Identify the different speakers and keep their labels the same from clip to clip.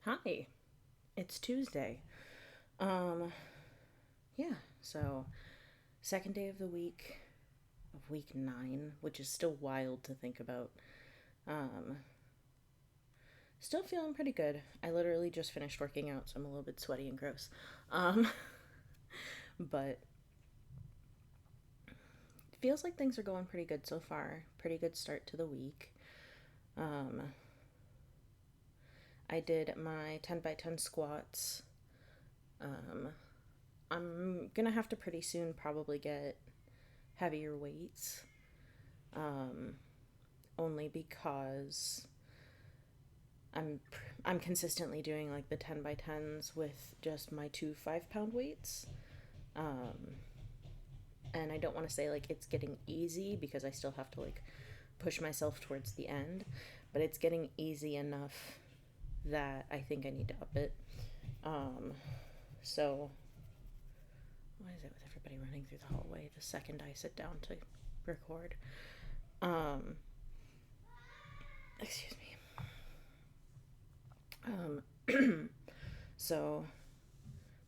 Speaker 1: Hi, it's Tuesday. Um, yeah, so second day of the week of week 9, which is still wild to think about. Um, Still feeling pretty good. I literally just finished working out, so I'm a little bit sweaty and gross. Um, but it feels like things are going pretty good so far. Pretty good start to the week. Um, I did my 10 by 10 squats. Um, I'm gonna have to pretty soon probably get heavier weights. Um, Only because I'm I'm consistently doing like the 10 by 10s with just my two 5 pound weights. Um, and I don't want to say like it's getting easy because I still have to like push myself towards the end, but it's getting easy enough that I think I need to up it. Um, so, why is it with everybody running through the hallway the second I sit down to record? Um, Excuse me. So,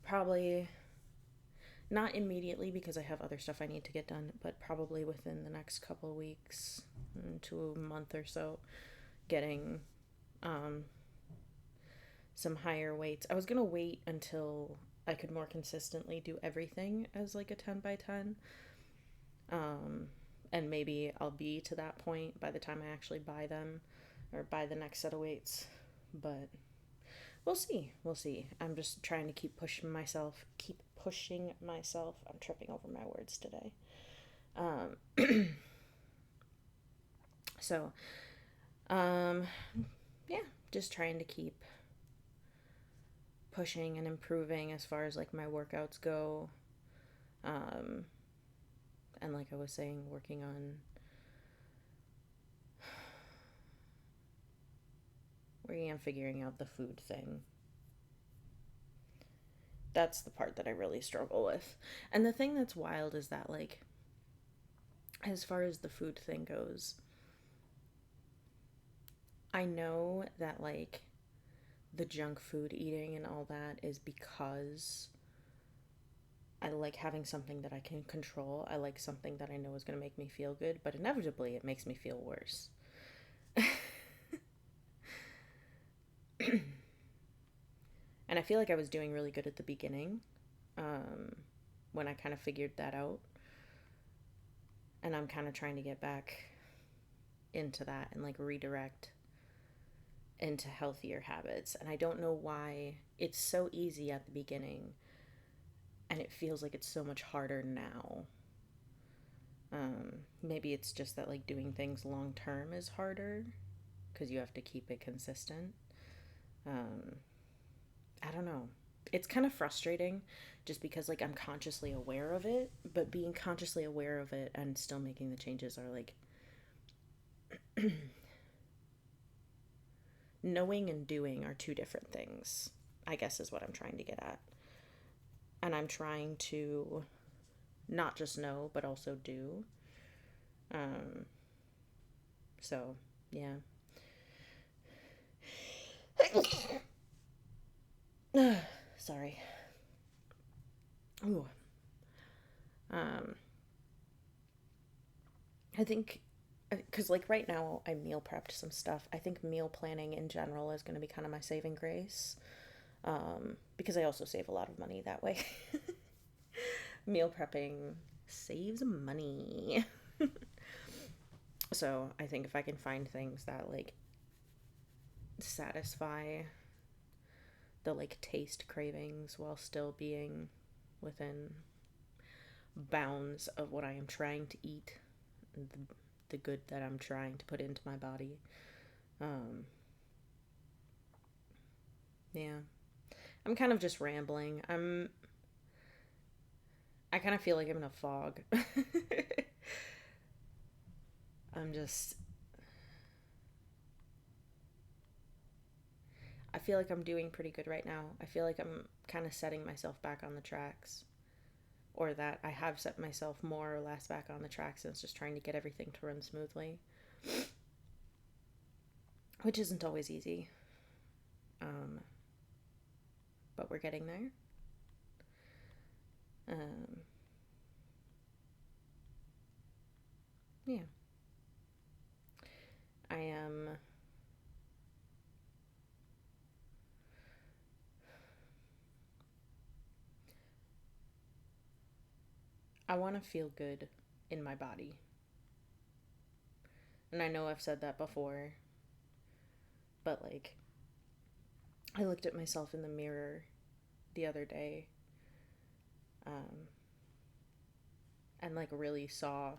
Speaker 1: probably not immediately because I have other stuff I need to get done, but probably within the next couple of weeks to a month or so, getting um, some higher weights. I was gonna wait until I could more consistently do everything as like a 10 by 10. Um, and maybe I'll be to that point by the time I actually buy them or buy the next set of weights. But we'll see. We'll see. I'm just trying to keep pushing myself. Keep pushing myself. I'm tripping over my words today. So, um, yeah, just trying to keep pushing and improving as far as like my workouts go. Um, and like I was saying, working on figuring out the food thing. That's the part that I really struggle with. And the thing that's wild is that like as far as the food thing goes, I know that like the junk food eating and all that is because I like having something that I can control. I like something that I know is going to make me feel good, but inevitably it makes me feel worse. And I feel like I was doing really good at the beginning um, when I kind of figured that out. And I'm kind of trying to get back into that and like redirect into healthier habits. And I don't know why it's so easy at the beginning and it feels like it's so much harder now. Maybe it's just that like doing things long term is harder because you have to keep it consistent. Um, I don't know. It's kind of frustrating just because like I'm consciously aware of it, but being consciously aware of it and still making the changes are like knowing and doing are two different things, I guess is what I'm trying to get at. And I'm trying to not just know, but also do. Um, so, yeah. Sorry. Ooh. Um, I think, because like right now I meal prepped some stuff. I think meal planning in general is going to be kind of my saving grace. Because I also save a lot of money that way. Meal prepping saves money. So I think if I can find things that like satisfy the like taste cravings while still being within bounds of what I am trying to eat, the, the good that I'm trying to put into my body. Um, yeah, I'm kind of just rambling. I kind of feel like I'm in a fog. I'm just I feel like I'm doing pretty good right now. I feel like I'm kind of setting myself back on the tracks, or that I have set myself more or less back on the tracks, and it's just trying to get everything to run smoothly, which isn't always easy. Um, but we're getting there. Yeah. I am I want to feel good in my body. And I know I've said that before, but like I looked at myself in the mirror the other day, um, and like really saw,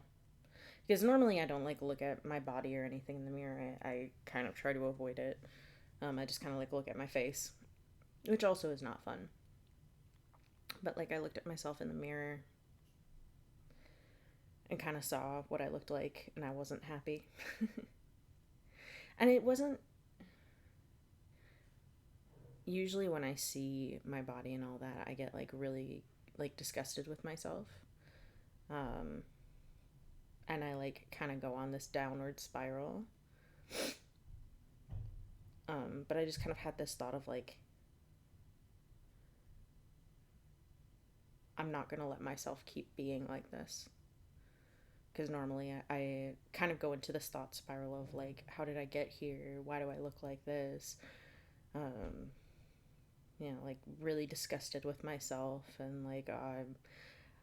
Speaker 1: because normally I don't like look at my body or anything in the mirror. I kind of try to avoid it. I just kind of like look at my face, which also is not fun. But like I looked at myself in the mirror and kind of saw what I looked like, and I wasn't happy. And it wasn't usually when I see my body and all that, I get like really like disgusted with myself. Um, and I like kind of go on this downward spiral. But I just kind of had this thought of like, I'm not gonna let myself keep being like this. Because normally I kind of go into this thought spiral of like, how did I get here? Why do I look like this? Um, like really disgusted with myself and like,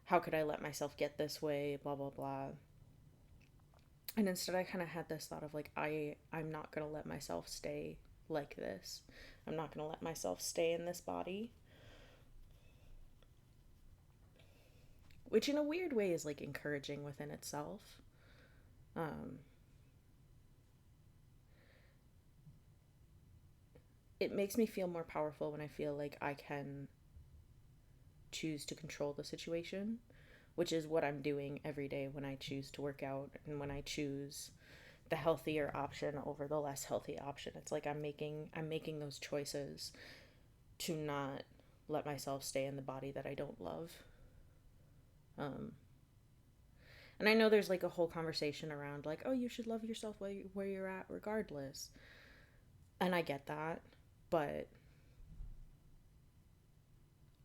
Speaker 1: how could I let myself get this way? Blah, blah, blah. And instead I kind of had this thought of like, I'm not going to let myself stay like this. I'm not going to let myself stay in this body. Which in a weird way is like encouraging within itself. Um, it makes me feel more powerful when I feel like I can choose to control the situation, which is what I'm doing every day when I choose to work out and when I choose the healthier option over the less healthy option. It's like I'm making those choices to not let myself stay in the body that I don't love. Um, and I know there's like a whole conversation around like, oh, you should love yourself where you're at regardless. And I get that, but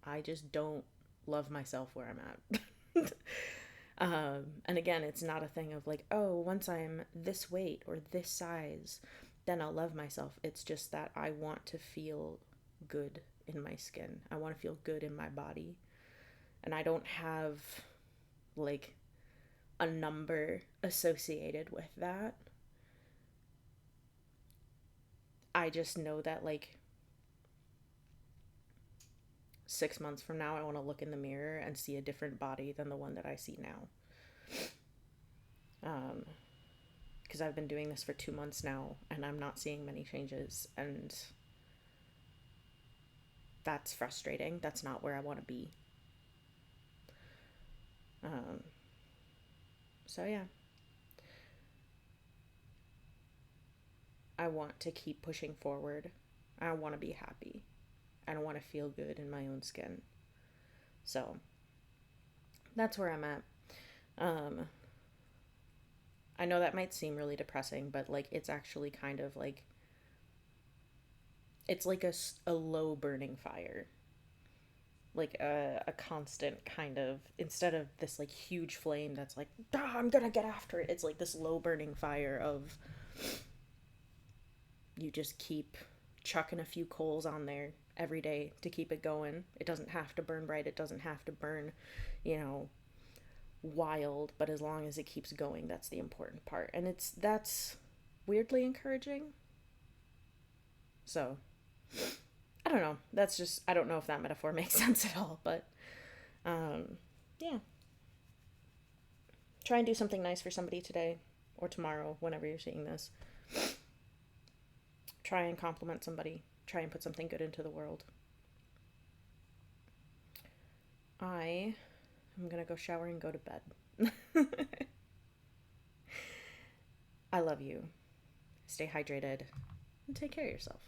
Speaker 1: I just don't love myself where I'm at. And again, it's not a thing of like, oh, once I'm this weight or this size, then I'll love myself. It's just that I want to feel good in my skin. I want to feel good in my body. And I don't have like a number associated with that. I just know that like 6 months from now, I want to look in the mirror and see a different body than the one that I see now. Because I've been doing this for 2 months now and I'm not seeing many changes. And that's frustrating. That's not where I want to be. Um, so, yeah, I want to keep pushing forward. I want to be happy. I don't want to feel good in my own skin. So, that's where I'm at. Um, I know that might seem really depressing, but like it's actually kind of like it's like a low burning fire, like a constant kind of, instead of this like huge flame that's like, ah, I'm gonna get after it. It's like this low burning fire of you just keep chucking a few coals on there every day to keep it going. It doesn't have to burn bright. It doesn't have to burn, you know, wild, but as long as it keeps going, that's the important part. And that's weirdly encouraging. So, I don't know. That's just, I don't know if that metaphor makes sense at all, but yeah. Try and do something nice for somebody today or tomorrow, whenever you're seeing this. Try and compliment somebody. Try and put something good into the world. I am going to go shower and go to bed. I love you. Stay hydrated and take care of yourself.